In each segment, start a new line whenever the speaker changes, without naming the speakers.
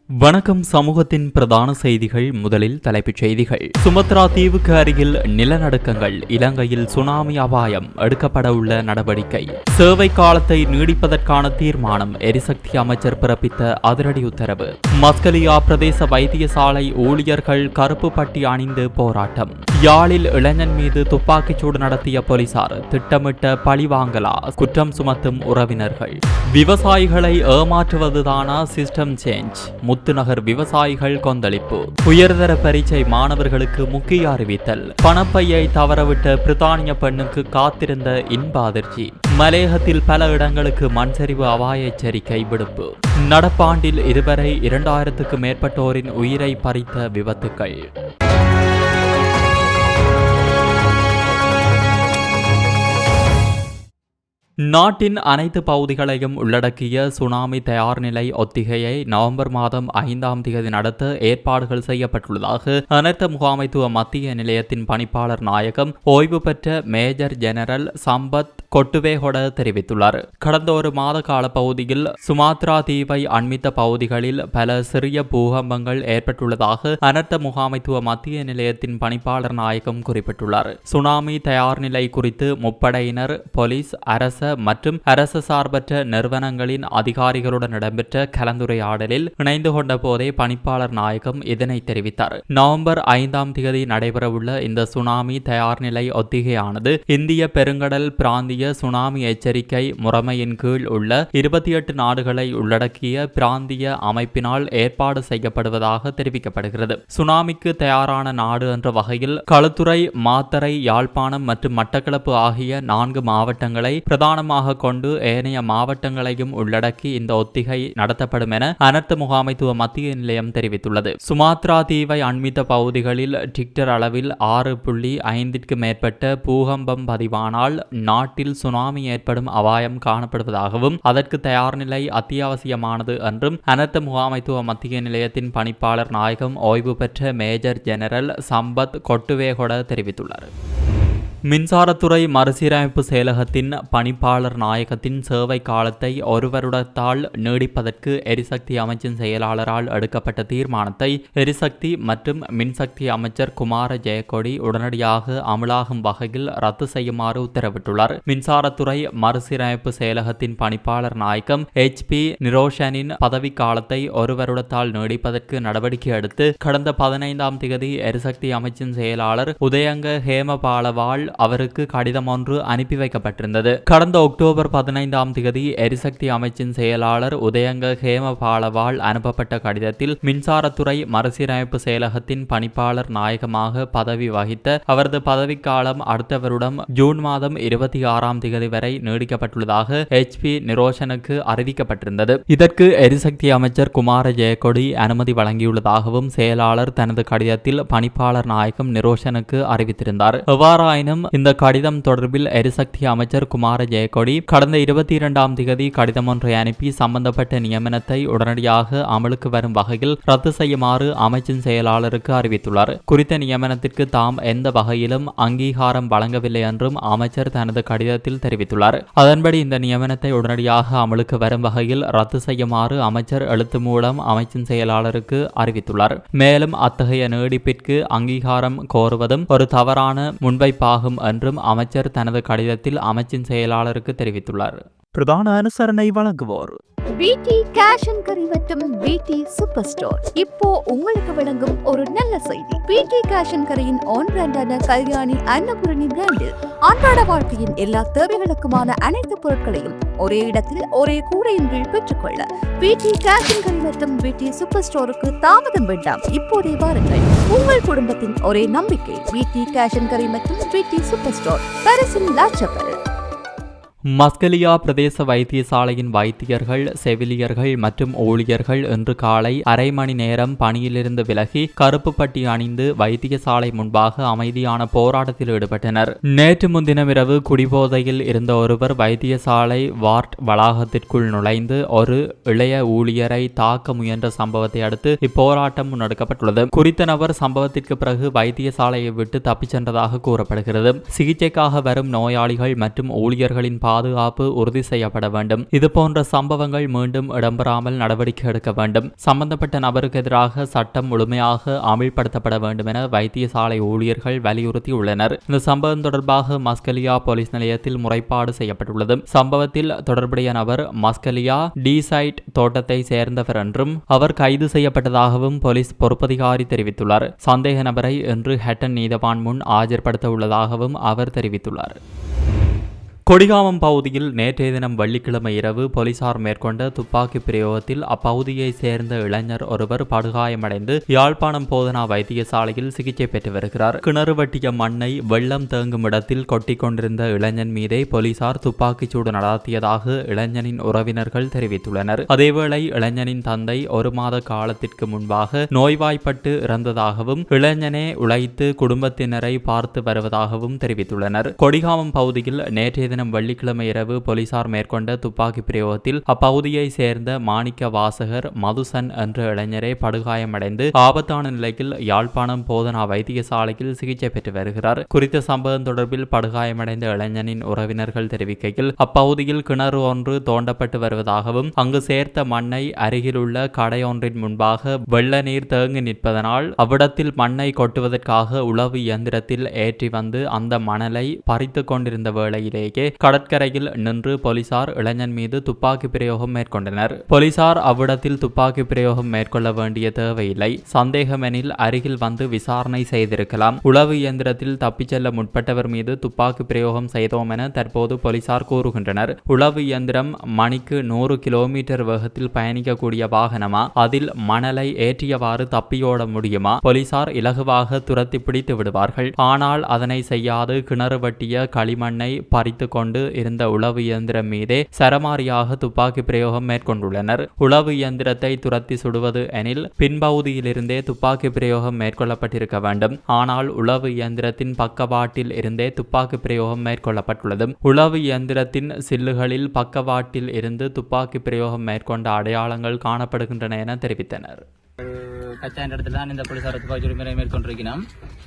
வணக்கம். சமூகத்தின் பிரதான செய்திகள். முதலில் தலைப்புச் செய்திகள். சுமத்ரா தீவுக்கு அருகில் நிலநடுக்கங்கள். இலங்கையில் சுனாமி அபாயம். எடுக்கப்பட உள்ள நடவடிக்கை. சேவை காலத்தை நீடிப்பதற்கான தீர்மானம். எரிசக்தி அமைச்சர் பிறப்பித்த அதிரடி உத்தரவு. மஸ்கலியா பிரதேச வைத்தியசாலை ஊழியர்கள் கருப்பு பட்டி அணிந்து போராட்டம். யாழில் இளைஞன் மீது துப்பாக்கிச்சூடு நடத்திய போலீசார். திட்டமிட்ட பழிவாங்கலா? குற்றம் சுமத்தும் உறவினர்கள். விவசாயிகளை ஏமாற்றுவதுதானா சிஸ்டம் சேஞ்ச்? முத்துநகர் விவசாயிகள் கொந்தளிப்பு. உயர்தர பரீட்சை மாணவர்களுக்கு முக்கிய அறிவித்தல். பணப்பையை தவறவிட்ட பிரித்தானிய பெண்ணுக்கு காத்திருந்த இன்ப அதிர்ச்சி. மலையகத்தில் பல இடங்களுக்கு மண்சரிவு அபாய எச்சரிக்கை விடுப்பு. நடப்பாண்டில் இதுவரை 2000க்கும் மேற்பட்டோரின் உயிரை பறித்த விபத்துக்கள். நாட்டின் அனைத்து பகுதிகளையும் உள்ளடக்கிய சுனாமி தயார்நிலை ஒத்திகையை நவம்பர் மாதம் 5ஆம் தேதி நடத்த ஏற்பாடுகள் செய்யப்பட்டுள்ளதாக அனர்த்த முகாமைத்துவ மத்திய நிலையத்தின் பணிப்பாளர் நாயகம் ஓய்வு பெற்ற மேஜர் ஜெனரல் சம்பத் கொட்டுவேகொட தெரிவித்துள்ளார். கடந்த ஒரு மாத கால பகுதியில் சுமாத்ரா தீவை அண்மித்த பகுதிகளில் பல சிறிய பூகம்பங்கள் ஏற்பட்டுள்ளதாக அனர்த்த முகாமைத்துவ மத்திய நிலையத்தின் பணிப்பாளர் நாயகம் குறிப்பிட்டுள்ளார். சுனாமி தயார்நிலை குறித்து முப்படையினர், போலீஸ், அரச மற்றும் அரசு சார்பற்ற நிறுவனங்களின் அதிகாரிகளுடன் இடம்பெற்ற கலந்துரையாடலில் இணைந்து கொண்ட போதே பணிப்பாளர் நாயகம் இதனை தெரிவித்தார். நவம்பர் 5ஆம் தேதி நடைபெறவுள்ள இந்த சுனாமி தயார்நிலை ஒத்திகையானது இந்திய பெருங்கடல் பிராந்திய சுனாமி எச்சரிக்கை முறைமையின் கீழ் உள்ள 28 நாடுகளை உள்ளடக்கிய பிராந்திய அமைப்பினால் ஏற்பாடு செய்யப்படுவதாக தெரிவிக்கப்படுகிறது. சுனாமிக்கு தயாரான நாடு என்ற வகையில் களுத்துறை, மாத்தறை, யாழ்ப்பாணம் மற்றும் மட்டக்களப்பு ஆகிய 4 மாவட்டங்களை பிரதானமாக கொண்டு ஏனைய மாவட்டங்களையும் உள்ளடக்கி இந்த ஒத்திகை நடத்தப்படும் என அனர்த்த முகாமைத்துவ மத்திய நிலையம் தெரிவித்துள்ளது. சுமாத்ரா தீவை அண்மித்த பகுதிகளில் டிக்டர் அளவில் 6.5க்கு மேற்பட்ட பூகம்பம் பதிவானால் நாட்டில் சுனாமி ஏற்படும் அபாயம் காணப்படுவதாகவும் அதற்கு தயார் நிலை அத்தியாவசியமானது என்றும் அனர்த்த முகாமைத்துவ மத்திய நிலையத்தின் பணிப்பாளர் நாயகம் ஓய்வு பெற்ற மேஜர் ஜெனரல் சம்பத் கொட்டுவேகொட தெரிவித்துள்ளார். மின்சாரத்துறை மறுசீரமைப்பு செயலகத்தின் பணிப்பாளர் நாயகத்தின் சேவை காலத்தை ஒரு வருடத்தால் நீடிப்பதற்கு எரிசக்தி அமைச்சின் செயலாளரால் எடுக்கப்பட்ட தீர்மானத்தை எரிசக்தி மற்றும் மின்சக்தி அமைச்சர் குமார ஜெயக்கொடி உடனடியாக அமலாகும் வகையில் ரத்து செய்யுமாறு உத்தரவிட்டுள்ளார். மின்சாரத்துறை மறுசீரமைப்பு செயலகத்தின் பணிப்பாளர் நாயகம் HP நிரோஷனின் பதவி காலத்தை ஒரு வருடத்தால் நீடிப்பதற்கு நடவடிக்கை எடுத்து கடந்த 15ஆம் தேதி எரிசக்தி அமைச்சின் செயலாளர் உதயங்க ஹேமபாலவால் அவருக்கு கடிதம் ஒன்று அனுப்பி வைக்கப்பட்டிருந்தது. கடந்த அக்டோபர் 15ஆம் தேதி எரிசக்தி அமைச்சின் செயலாளர் உதயங்க ஹேமபாலவால் அனுப்பப்பட்ட கடிதத்தில் மின்சாரத்துறை மறுசீரமைப்பு செயலகத்தின் பணிப்பாளர் நாயகமாக பதவி வகித்த அவரது பதவிக்காலம் அடுத்த வருடம் ஜூன் மாதம் 26ஆம் தேதி வரை நீடிக்கப்பட்டுள்ளதாக HP நிரோஷனுக்கு அறிவிக்கப்பட்டிருந்தது. இதற்கு எரிசக்தி அமைச்சர் குமார ஜெயக்கொடி அனுமதி வழங்கியுள்ளதாகவும் செயலாளர் தனது கடிதத்தில் பணிப்பாளர் நாயகம் நிரோஷனுக்கு அறிவித்திருந்தார். எவ்வாறாயினும் இந்த கடிதம் தொடர்பில் எரிசக்தி அமைச்சர் குமார ஜெயக்கொடி கடந்த 22ஆம் தேதி கடிதம் ஒன்றை அனுப்பி சம்பந்தப்பட்ட நியமனத்தை உடனடியாக அமலுக்கு வரும் வகையில் ரத்து செய்யுமாறு அமைச்சின் செயலாளருக்கு அறிவித்துள்ளார். குறித்த நியமனத்திற்கு தாம் எந்த வகையிலும் அங்கீகாரம் வழங்கவில்லை என்றும் அமைச்சர் தனது கடிதத்தில் தெரிவித்துள்ளார். அதன்படி இந்த நியமனத்தை உடனடியாக அமலுக்கு வரும் வகையில் ரத்து செய்யுமாறு அமைச்சர் எழுத்து மூலம் அமைச்சின் செயலாளருக்கு அறிவித்துள்ளார். மேலும் அத்தகைய நீடிப்பிற்கு அங்கீகாரம் கோருவதும் ஒரு தவறான முன்வைப்பாகும் என்றும் அமைச்சர் தனது கடிதத்தில் அமைச்சின் செயலாளருக்கு தெரிவித்துள்ளார்.
பிரதான அனுசரணை வழங்குவோர்
BT Cash and Carry மற்றும் BT சூப்பர் ஸ்டோர். இப்போ உங்களுக்கு வழங்கும் ஒரு நல்ல செய்தி. BT Cash and Carryயின் ஆன் பிராண்டான கல்யாணி அன்னபூரணி பிராண்டில் அன்றாட வாழ்க்கையின் எல்லா தேவைகளுக்குமான அனைத்து பொருட்களையும் ஒரே இடத்தில் ஒரே கூடையின் கீழ் பெற்றுக்கொள்ள BT Cash and Carry மற்றும் BT சூப்பர் ஸ்டோருக்கு தாமதம் வேண்டாம். இப்போதே வாருங்கள். உங்கள் குடும்பத்தின் ஒரே நம்பிக்கை BT Cash and Carry மற்றும் BT சூப்பர் ஸ்டோர், பாரிஸின் லா சப்பல்.
மஸ்கலியா பிரதேச வைத்தியசாலையின் வைத்தியர்கள், செவிலியர்கள் மற்றும் ஊழியர்கள் இன்று காலை அரை மணி நேரம் பணியிலிருந்து விலகி கருப்பு பட்டி அணிந்து வைத்தியசாலை முன்பாக அமைதியான போராட்டத்தில் ஈடுபட்டனர். நேற்று முன்தினம் இரவு குடிபோதையில் இருந்த ஒருவர் வைத்தியசாலை வார்ட் வளாகத்திற்குள் நுழைந்து ஒரு இளைய ஊழியரை தாக்க முயன்ற சம்பவத்தை அடுத்து இப்போராட்டம் முன்னெடுக்கப்பட்டுள்ளது. குறித்த நபர் சம்பவத்திற்கு பிறகு வைத்தியசாலையை விட்டு தப்பிச் சென்றதாக கூறப்படுகிறது. சிகிச்சைக்காக வரும் நோயாளிகள் மற்றும் ஊழியர்களின் பாதுகாப்பு உறுதி செய்யப்பட வேண்டும். இதுபோன்ற சம்பவங்கள் மீண்டும் இடம்பெறாமல் நடவடிக்கை எடுக்க வேண்டும். சம்பந்தப்பட்ட நபருக்கு எதிராக சட்டம் முழுமையாக அமல்படுத்தப்பட வேண்டும் என வைத்தியசாலை ஊழியர்கள் வலியுறுத்தியுள்ளனர். இந்த சம்பவம் தொடர்பாக மஸ்கலியா போலீஸ் நிலையத்தில் முறைப்பாடு செய்யப்பட்டுள்ளது. சம்பவத்தில் தொடர்புடைய நபர் மஸ்கலியா டி-சைட் தோட்டத்தை சேர்ந்தவர் என்றும் அவர் கைது செய்யப்பட்டதாகவும் போலீஸ் பொறுப்பதிகாரி தெரிவித்துள்ளார். சந்தேக நபரை இன்று ஹட்டன் நீதவான் முன் ஆஜர்படுத்த உள்ளதாகவும் அவர் தெரிவித்துள்ளார். கொடிகாமம் பகுதியில் நேற்றைய தினம் வெள்ளிக்கிழமை இரவு போலீசார் மேற்கொண்ட துப்பாக்கி பிரயோகத்தில் அப்பகுதியை சேர்ந்த இளைஞர் ஒருவர் படுகாயமடைந்து யாழ்ப்பாணம் போதனா வைத்தியசாலையில் சிகிச்சை பெற்று வருகிறார். கிணறு வெட்டிய மண்ணை வெள்ளம் தேங்கும் இடத்தில் கொட்டிக் கொண்டிருந்த இளைஞன் மீதே போலீசார் துப்பாக்கிச்சூடு நடத்தியதாக இளைஞனின் உறவினர்கள் தெரிவித்துள்ளனர். அதேவேளை இளைஞனின் தந்தை 1 மாத காலத்திற்கு முன்பாக நோய்வாய்ப்பட்டு இறந்ததாகவும் இளைஞனே உழைத்து குடும்பத்தினரை பார்த்து வருவதாகவும் தெரிவித்துள்ளனர். கொடிகாமம் பகுதியில் நேற்றைய வெள்ளிக்கிழமை இரவு போலீசார் மேற்கொண்ட துப்பாக்கி பிரயோகத்தில் அப்பகுதியை சேர்ந்த மாணிக்க வாசகர் மதுசன் என்ற இளைஞரை படுகாயமடைந்து ஆபத்தான நிலையில் யாழ்ப்பாணம் போதனா வைத்தியசாலையில் சிகிச்சை பெற்று வருகிறார். குறித்த சம்பவம் தொடர்பில் படுகாயமடைந்த இளைஞனின் உறவினர்கள் தெரிவிக்கையில் அப்பகுதியில் கிணறு ஒன்று தோண்டப்பட்டு வருவதாகவும் அங்கு சேர்த்த மண்ணை அருகிலுள்ள கடையொன்றின் முன்பாக வெள்ள நீர் தேங்கி நிற்பதனால் அவ்விடத்தில் மண்ணை கொட்டுவதற்காக உளவு இயந்திரத்தில் ஏற்றி வந்து அந்த மணலை பறித்து கொண்டிருந்த வேளையிலேயே கடற்கரையில் நின்று போலீசார் இளைஞன் மீது துப்பாக்கி பிரயோகம் மேற்கொண்டனர். போலீசார் அவ்விடத்தில் துப்பாக்கி பிரயோகம் மேற்கொள்ள வேண்டிய தேவையில்லை. சந்தேகமெனில் அருகில் வந்து விசாரணை செய்திருக்கலாம். உளவு இயந்திரத்தில் தப்பிச் செல்ல முற்பட்டவர் மீது துப்பாக்கி பிரயோகம் செய்தோம் என தற்போது போலீசார் கூறுகின்றனர். உளவு இயந்திரம் மணிக்கு 100 கிலோமீட்டர் வேகத்தில் பயணிக்கக்கூடிய வாகனமா? அதில் மணலை ஏற்றியவாறு தப்பியோட முடியுமா? போலீசார் இலகுவாக துரத்தி பிடித்து விடுவார்கள். ஆனால் அதனை செய்யாது கிணறு வெட்டிய களிமண்ணை பறித்து கொண்டு இருந்த உளவு இயந்திரம் மீதே சரமாரியாக துப்பாக்கி பிரயோகம் மேற்கொண்டுள்ளனர். உளவு இயந்திரத்தை துரத்தி சுடுவது எனில் பின்பகுதியிலிருந்தே துப்பாக்கி பிரயோகம் மேற்கொள்ளப்பட்டிருக்க வேண்டும். ஆனால் உளவு இயந்திரத்தின் பக்கவாட்டில் இருந்தே துப்பாக்கி பிரயோகம் மேற்கொள்ளப்பட்டுள்ளது. உளவு இயந்திரத்தின் சில்லுகளில் பக்கவாட்டில் இருந்து துப்பாக்கி பிரயோகம் மேற்கொண்ட அடையாளங்கள் காணப்படுகின்றன என தெரிவித்தனர்.
கச்சாண்ட இடத்துல தான் இந்த போலீசார் துப்பாக்கி முறை மேற்கொண்டிருக்கணும்.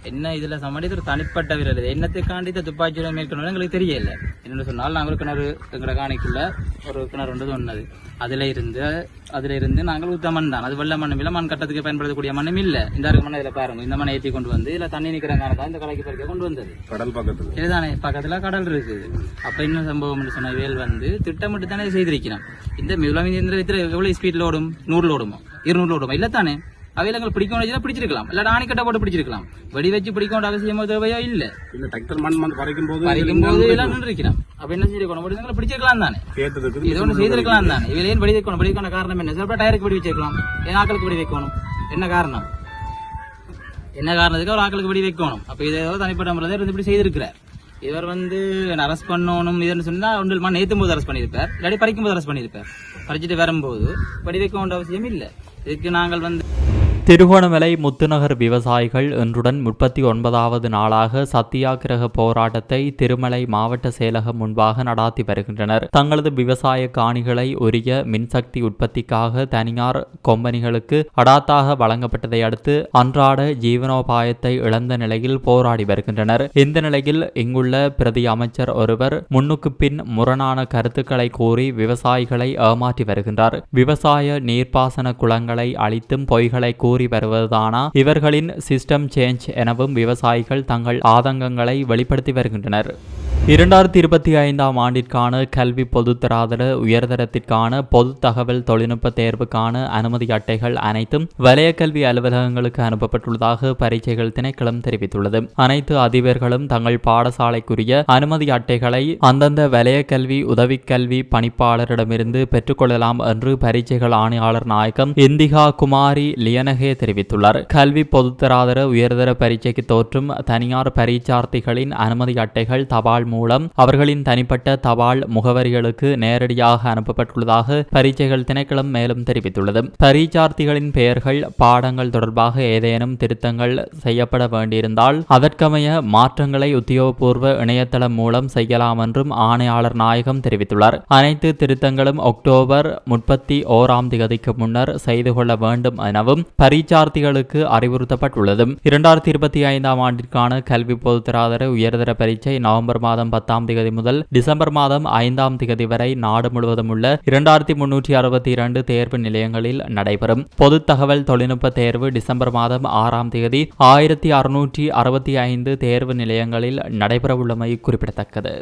என்ன இதுல சமாளித்து ஒரு தனிப்பட்ட வீரர் என்னத்துக்காண்டி இந்த துப்பாக்கி மேற்கொண்டு எங்களுக்கு தெரியல. என்னென்னு சொன்னால் நாங்கள் கிணறு எங்களை காணிக்குள்ள ஒரு கிணறு ஒன்று ஒன்னது அதுல இருந்து நாங்கள் ஊத்த மண் தான். அது வெள்ள மண்ணும் இல்லை, மண் கட்டத்துக்கு பயன்படுத்தக்கூடிய மண்ணும் இல்லை. இந்த மண்ணை இதுல பாருங்க, இந்த மண்ணை ஏற்றி கொண்டு வந்து இதுல தண்ணி நிற்கிறாங்க தான் இந்த கலைக்கு பறிக்க கொண்டு வந்தது. கடல் பக்கத்துல இதுதானே, பக்கத்துல கடல் இருக்குது. அப்ப என்ன சம்பவம் சொன்ன வேல் வந்து திட்டமிட்டு தானே செய்திருக்கிறோம். இந்த எவ்வளவு ஸ்பீட்ல ஓடும்? 100 ஓடுமோ 200 ஓடுமோ? இல்லத்தானே. அவையில எங்களை பிடிக்கணும் பிடிச்சிருக்கலாம், இல்ல ஆணிக்கட்டை போட்டு பிடிச்சிருக்கலாம். வெடி வச்சு பிடிக்க அவசியமோ தேவையோ இல்ல. பறிக்கும் போது எல்லாம் நின்றுக்கிறோம். அப்ப என்ன செய்யணும்? பிடிச்சிருக்கலாம் தானே, இது ஒண்ணு செய்திருக்கலாம் தானே. இவங்க ஏன் வெடி வைக்கணும்? வெடிக்கான காரணம் என்ன? சில டயருக்கு வெடி வச்சிருக்கலாம், ஏன் ஆக்களுக்கு வெடி வைக்கணும்? என்ன காரணம்? என்ன காரணத்துக்கு ஒரு ஆக்களுக்கு வெடி வைக்கணும்? அப்ப இதை தனிப்பட்ட முறையில் இப்படி செய்திருக்கிறார். இவர் வந்து அரெஸ்ட் பண்ணணும் இதுன்னு சொன்னா ஒன்றில் மண் ஏற்றும் போது அரெஸ்ட் பண்ணியிருப்பார், இல்லாட்டி பறிக்கும் போது அரெஸ்ட் பண்ணியிருப்பார். பறிச்சுட்டு வரும்போது வெடி வைக்க வேண்டிய அவசியம் இல்லை. இதுக்கு நாங்கள் வந்து
திருகோணமலை முத்துநகர் விவசாயிகள் இன்றுடன் 39வது நாளாக சத்தியாகிரக போராட்டத்தை திருமலை மாவட்ட செயலகம் முன்பாக நடாத்தி வருகின்றனர். தங்களது விவசாய காணிகளை உரிய மின்சக்தி உற்பத்திக்காக தனியார் கொம்பனிகளுக்கு அடாத்தாக வழங்கப்பட்டதை அடுத்து அன்றாட ஜீவனோபாயத்தை இழந்த நிலையில் போராடி வருகின்றனர். இந்த நிலையில் இங்குள்ள பிரதி அமைச்சர் ஒருவர் முன்னுக்கு பின் முரணான கருத்துக்களை கூறி விவசாயிகளை ஏமாற்றி வருகின்றார். விவசாய நீர்ப்பாசன குளங்களை அளித்தும் பொய்களை கூறி வருவதானா இவர்களின் சிஸ்டம் சேஞ்ச் எனவும் விவசாயிகள் தங்கள் ஆதங்கங்களை வெளிப்படுத்தி வருகின்றனர். 2025ஆம் ஆண்டிற்கான கல்வி பொதுத்தராதர உயர்தரத்திற்கான பொது தகவல் தொழில்நுட்ப தேர்வுக்கான அனுமதி அட்டைகள் அனைத்தும் வலய கல்வி அலுவலகங்களுக்கு அனுப்பப்பட்டுள்ளதாக பரீட்சைகள் திணைக்களம் தெரிவித்துள்ளது. அனைத்து அதிபர்களும் தங்கள் பாடசாலைக்குரிய அனுமதி அட்டைகளை அந்தந்த வலய கல்வி உதவி கல்வி பணிப்பாளரிடமிருந்து பெற்றுக்கொள்ளலாம் என்று பரீட்சைகள் ஆணையாளர் நாயகம் இந்திகா குமாரி லியனகே தெரிவித்துள்ளார். கல்வி பொதுத்தராதர உயர்தர பரீட்சைக்கு தோற்றும் தனியார் பரீட்சார்த்திகளின் அனுமதி அட்டைகள் தபால் மூலம் அவர்களின் தனிப்பட்ட தபால் முகவரிகளுக்கு நேரடியாக அனுப்பப்பட்டுள்ளதாக பரீட்சைகள் திணைக்களம் மேலும் தெரிவித்துள்ளது. பரீட்சார்த்திகளின் பெயர்கள் பாடங்கள் தொடர்பாக ஏதேனும் திருத்தங்கள் செய்யப்பட வேண்டியிருந்தால் அதற்கமைய மாற்றங்களை உத்தியோகபூர்வ இணையதளம் மூலம் செய்யலாம் என்றும் ஆணையாளர் நாயகம் தெரிவித்துள்ளார். அனைத்து திருத்தங்களும் அக்டோபர் 31ஆம் தேதிக்கு முன்னர் செய்து கொள்ள வேண்டும் எனவும் பரீட்சார்த்திகளுக்கு அறிவுறுத்தப்பட்டுள்ளது. 2025ஆம் ஆண்டிற்கான கல்வி பொதுத்தராதர உயர்தர பரீட்சை நவம்பர் மாதம் மாதம் 10ஆம் தேதி முதல் டிசம்பர் மாதம் 5ஆம் தேதி வரை நாடு முழுவதும் உள்ள 2362 தேர்வு நிலையங்களில் நடைபெறும். பொது தகவல் தொழில்நுட்ப தேர்வு டிசம்பர் மாதம் 6ஆம் தேதி 1665 தேர்வு நிலையங்களில் நடைபெறவுள்ளமை குறிப்பிடத்தக்கது.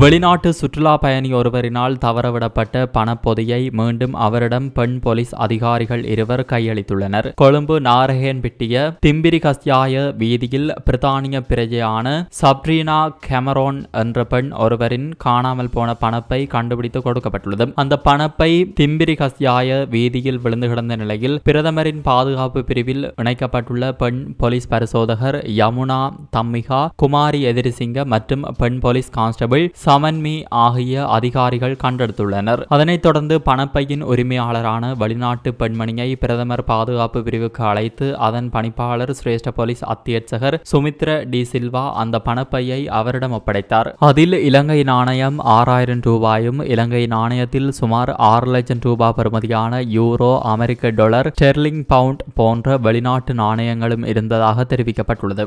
வெளிநாட்டு சுற்றுலா பயணி ஒருவரினால் தவறவிடப்பட்ட பணப்பொதியை மீண்டும் அவரிடம் பெண் போலீஸ் அதிகாரிகள் இருவர் கையளித்துள்ளனர். கொழும்பு நாரகேன்பிட்டிய திம்பிரிகஸ்யாய வீதியில் பிரித்தானிய பிரஜையான சப்ரீனா கெமரோன் என்ற பெண் ஒருவரின் காணாமல் போன பணப்பை கண்டுபிடித்து கொடுக்கப்பட்டுள்ளது. அந்த பணப்பை திம்பிரிகஸ்யாய வீதியில் விழுந்து கிடந்த நிலையில் பிரதமரின் பாதுகாப்பு பிரிவில் இணைக்கப்பட்டுள்ள பெண் போலீஸ் பரிசோதகர் யமுனா தம்மிகா, குமாரி எதிரிசிங்க மற்றும் பெண் போலீஸ் கான்ஸ்டபிள் சமன்மி ஆகிய அதிகாரிகள் கண்டெடுத்துள்ளனர். அதனைத் தொடர்ந்து பணப்பையின் உரிமையாளரான வெளிநாட்டு பெண்மணியை பிரதமர் பாதுகாப்பு பிரிவுக்கு அழைத்து அதன் பணிப்பாளர் சிரேஷ்ட போலீஸ் அத்தியட்சகர் சுமித்ர டி சில்வா அந்த பணப்பையை அவரிடம் ஒப்படைத்தார். அதில் இலங்கை நாணயம் 6000 ரூபாயும், இலங்கை நாணயத்தில் சுமார் 6 லட்சம் ரூபாய் பெறுமதியான யூரோ, அமெரிக்க டாலர், ஸ்டெர்லிங் பவுண்ட் போன்ற வெளிநாட்டு நாணயங்களும் இருந்ததாக தெரிவிக்கப்பட்டுள்ளது.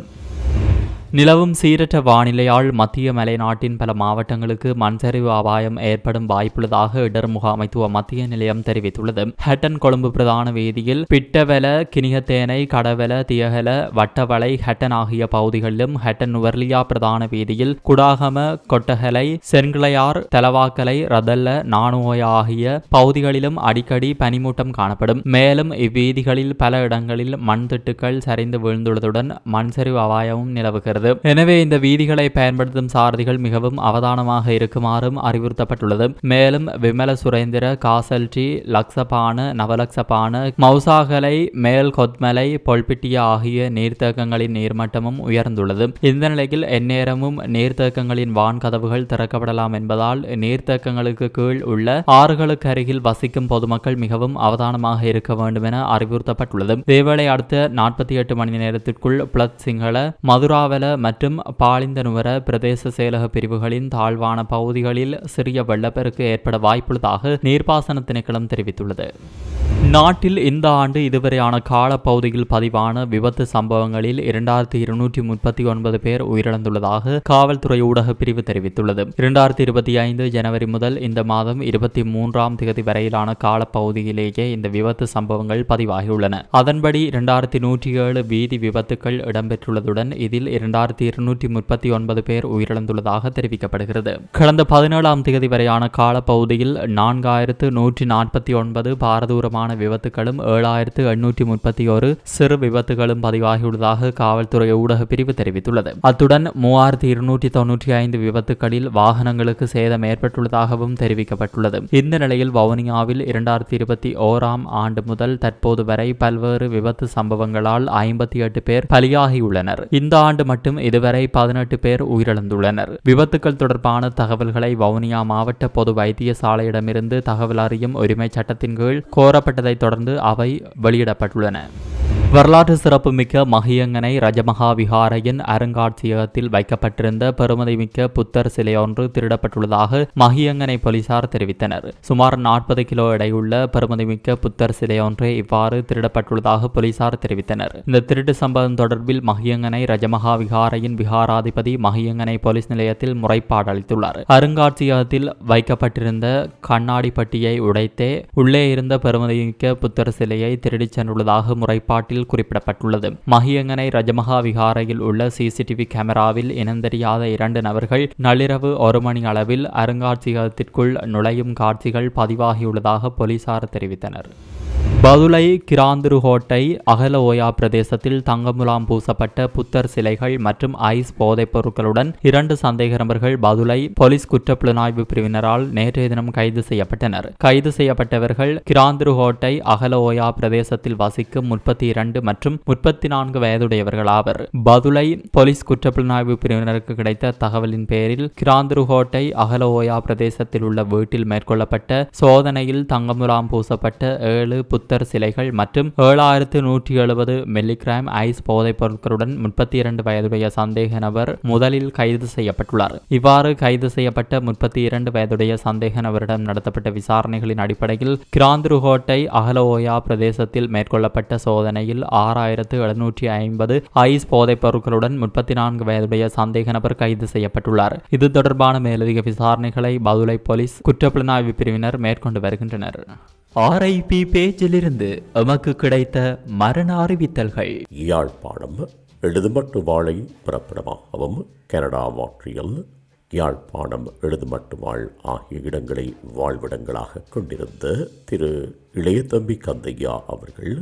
நிலவும் சீரற்ற வானிலையால் மத்திய மலைநாட்டின் பல மாவட்டங்களுக்கு மண்சரிவு அபாயம் ஏற்படும் வாய்ப்புள்ளதாக இடர் முகாமைத்துவ மத்திய நிலையம் தெரிவித்துள்ளது. ஹட்டன் கொழும்பு பிரதான வீதியில் பிட்டவெல, கினிகத்தேனை, கடவெல, தியகல, வட்டவளை, ஹட்டன் ஆகிய பகுதிகளிலும், ஹட்டன் நுவர்லியா பிரதான வீதியில் குடாகம, கொட்டகலை, சென்கிளையார், தலவாக்கலை, ரதல்ல, நானுவோய ஆகிய பகுதிகளிலும் அடிக்கடி பனிமூட்டம் காணப்படும். மேலும் இவ்வீதிகளில் பல இடங்களில் மண் திட்டுக்கள் சரிந்து வீழ்ந்துள்ளதுடன் மண்சரிவு அபாயமும் நிலவுகிறது. எனவே இந்த வீதிகளை பயன்படுத்தும் சாரதிகள் மிகவும் அவதானமாக இருக்குமாறும் அறிவுறுத்தப்பட்டுள்ளது. மேலும் விமல சுரேந்திர, காசல்டி, லக்சபான, நவலக்சபான, மௌசாகலை, மேல் கொத்மலை, பொல்பிட்டியா ஆகிய நீர்த்தேக்கங்களின் நீர்மட்டமும் உயர்ந்துள்ளது. இந்த நிலையில் எந்நேரமும் நீர்த்தேக்கங்களின் வான் கதவுகள் திறக்கப்படலாம் என்பதால் நீர்த்தேக்கங்களுக்கு கீழ் உள்ள ஆறுகளுக்கு அருகில் வசிக்கும் பொதுமக்கள் மிகவும் அவதானமாக இருக்க வேண்டும் என அறிவுறுத்தப்பட்டுள்ளது. இதேவேளை அடுத்த 48 மணி நேரத்திற்குள் பிளத் சிங்கள, மதுராவல மற்றும் பாலிந்தனுவர பிரதேச செயலக பிரிவுகளின் தாழ்வான பகுதிகளில் சிறிய வெள்ளப்பெருக்கு ஏற்பட வாய்ப்புள்ளதாக நீர்ப்பாசன திணைக்களம் தெரிவித்துள்ளது. நாட்டில் இந்த ஆண்டு இதுவரையான காலப்பகுதியில் பதிவான விபத்து சம்பவங்களில் 2239 பேர் உயிரிழந்துள்ளதாக காவல்துறை ஊடக பிரிவு தெரிவித்துள்ளது. 2025 ஜனவரி முதல் இந்த மாதம் 23ஆம் தேதி வரையிலான காலப்பகுதியிலேயே இந்த விபத்து சம்பவங்கள் பதிவாகியுள்ளன. அதன்படி 2107 வீதி விபத்துக்கள் இடம்பெற்றுள்ளதுடன் இதில் 2239 பேர் உயிரிழந்துள்ளதாக தெரிவிக்கப்படுகிறது. கடந்த 17ஆம் தேதி வரையான காலப்பகுதியில் 4149 பாரதூரமான விபத்துகளும் 7831 சிறு விபத்துகளும் பதிவாகியுள்ளதாக காவல்துறை ஊடக பிரிவு தெரிவித்துள்ளது. அத்துடன் 3295 விபத்துகளில் வாகனங்களுக்கு சேதம் ஏற்பட்டுள்ளதாகவும் தெரிவிக்கப்பட்டுள்ளது. இந்த நிலையில் வவுனியாவில் 2021ஆம் ஆண்டு முதல் தற்போது வரை பல்வேறு விபத்து சம்பவங்களால் 58 பேர் பலியாகியுள்ளனர். இந்த ஆண்டு மட்டும் இதுவரை 18 பேர் உயிரிழந்துள்ளனர். விபத்துக்கள் தொடர்பான தகவல்களை வவுனியா மாவட்ட பொது வைத்தியசாலையிடமிருந்து தகவல் அறியும் உரிமை சட்டத்தின் கீழ் கோரப்பட்டதை தொடர்ந்து அவை வெளியிடப்பட்டுள்ளன. வரலாற்று சிறப்புமிக்க மகியங்கனை ரஜமகா விகாரையின் அருங்காட்சியகத்தில் வைக்கப்பட்டிருந்த பெருமதிமிக்க புத்தர் சிலையொன்று திருடப்பட்டுள்ளதாக மகியங்கனை போலீசார் தெரிவித்தனர். சுமார் 40 கிலோ எடையுள்ள பெருமதிமிக்க புத்தர் சிலையொன்றே இவ்வாறு திருடப்பட்டுள்ளதாக போலீசார் தெரிவித்தனர். இந்த திருட்டு சம்பவம் தொடர்பில் மகியங்கனை ரஜமகா விகாரையின் விகாராதிபதி மகியங்கனை போலீஸ் நிலையத்தில் முறைப்பாடு அளித்துள்ளார். அருங்காட்சியகத்தில் வைக்கப்பட்டிருந்த கண்ணாடி பட்டியை உடைத்தே உள்ளே இருந்த பெருமதிமிக்க புத்தர் சிலையை திருடிச் சென்றுள்ளதாக முறைப்பாட்டில் குறிப்பிடப்பட்டுள்ளது. மகியங்கனை ரஜமகா விகாரையில் உள்ள சிசிடிவி கேமராவில் இனந்தெரியாத 2 நபர்கள் நள்ளிரவு 1 மணி அளவில் அருங்காட்சியகத்திற்குள் நுழையும் காட்சிகள் பதிவாகியுள்ளதாக போலீசார் தெரிவித்தனர். பதுளை கிராந்துருகோட்டை அகல ஓயா பிரதேசத்தில் தங்கமுலாம் பூசப்பட்ட புத்தர் சிலைகள் மற்றும் ஐஸ் போதைப் பொருட்களுடன் 2 சந்தேக நபர்கள் பதுளை போலீஸ் குற்றப்புலனாய்வு பிரிவினரால் நேற்றைய தினம் கைது செய்யப்பட்டனர். கைது செய்யப்பட்டவர்கள் கிராந்துருகோட்டை அகல ஓயா பிரதேசத்தில் வசிக்கும் 32 மற்றும் 34 வயதுடையவர்களாவர். பதுளை போலீஸ் குற்றப்புலனாய்வு பிரிவினருக்கு கிடைத்த தகவலின் பேரில் கிராந்துருகோட்டை அகல ஓயா பிரதேசத்தில் உள்ள வீட்டில் மேற்கொள்ளப்பட்ட சோதனையில் தங்கமுலாம் பூசப்பட்ட 7 புத்தர் புத்தர் சிலைகள் மற்றும் 7170 மில்லிகிராம் ஐஸ் போதைப் பொருட்களுடன் 32 வயதுடைய சந்தேக நபர் முதலில் கைது செய்யப்பட்டுள்ளார். இவ்வாறு கைது செய்யப்பட்ட 32 வயதுடைய சந்தேக நபரிடம் நடத்தப்பட்ட விசாரணைகளின் அடிப்படையில் கிராந்துருகோட்டை அகலோயா பிரதேசத்தில் மேற்கொள்ளப்பட்ட சோதனையில் 6750 ஐஸ் போதைப் பொருட்களுடன் 34 வயதுடைய சந்தேக நபர் கைது செய்யப்பட்டுள்ளார். இது தொடர்பான மேலதிக விசாரணைகளை பதுளை போலீஸ் குற்றப்புலனாய்வு பிரிவினர் மேற்கொண்டு வருகின்றனர். RIP பேஜிலிருந்து எமக்கு கிடைத்த மரண அறிவித்தல்கள்.
யாழ்ப்பாணம் எழுதுமட்டு வாழை பிறப்பிடமாகவும் கனடா மாற்றியல் யாழ்ப்பாணம் எழுதுமட்டு வாழ் ஆகிய இடங்களை வாழ்விடங்களாக கொண்டிருந்த திரு இளையதம்பி கந்தையா அவர்கள்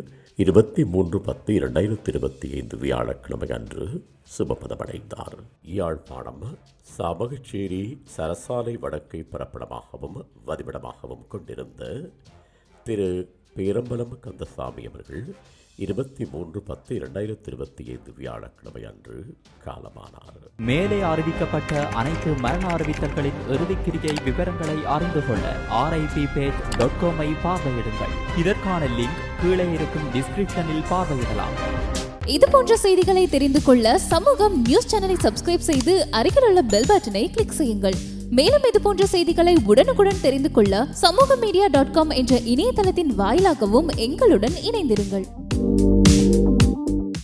23/10/2025 வியாழக்கிழமை அன்று சுபபதமடைந்தார். யாழ்ப்பாணம் சாமகச்சேரி சரசாலை வடக்கை பிறப்பிடமாகவும் வதிவிடமாகவும் கொண்டிருந்த திரு பேரம்பலம் கந்தசாமி அவர்கள் 23/10/2025 வியாழக்கிழமை அன்று காலமானார்.
மேலே அறிவிக்கப்பட்ட அனைத்து மரண அறிவித்தல்களின் இறுதிக்கிரியை விவரங்களை அறிந்து கொள்ள RIPpage.com பார்வையிடுங்கள். இதற்கான லிங்க் கீழே இருக்கும் டிஸ்கிரிப்ஷனில் பார்வையிடலாம்.
இது போன்ற செய்திகளை தெரிந்து கொள்ள சமூகம் நியூஸ் சேனலை சப்ஸ்கிரைப் செய்து அருகில் உள்ள பெல் பட்டனை கிளிக் செய்யுங்கள். மேலும் இது போன்ற செய்திகளை உடனுக்குடன் தெரிந்து கொள்ள சமூகமீடியா.com என்ற இணையதளத்தின் வாயிலாகவும் எங்களுடன் இணைந்திருங்கள்.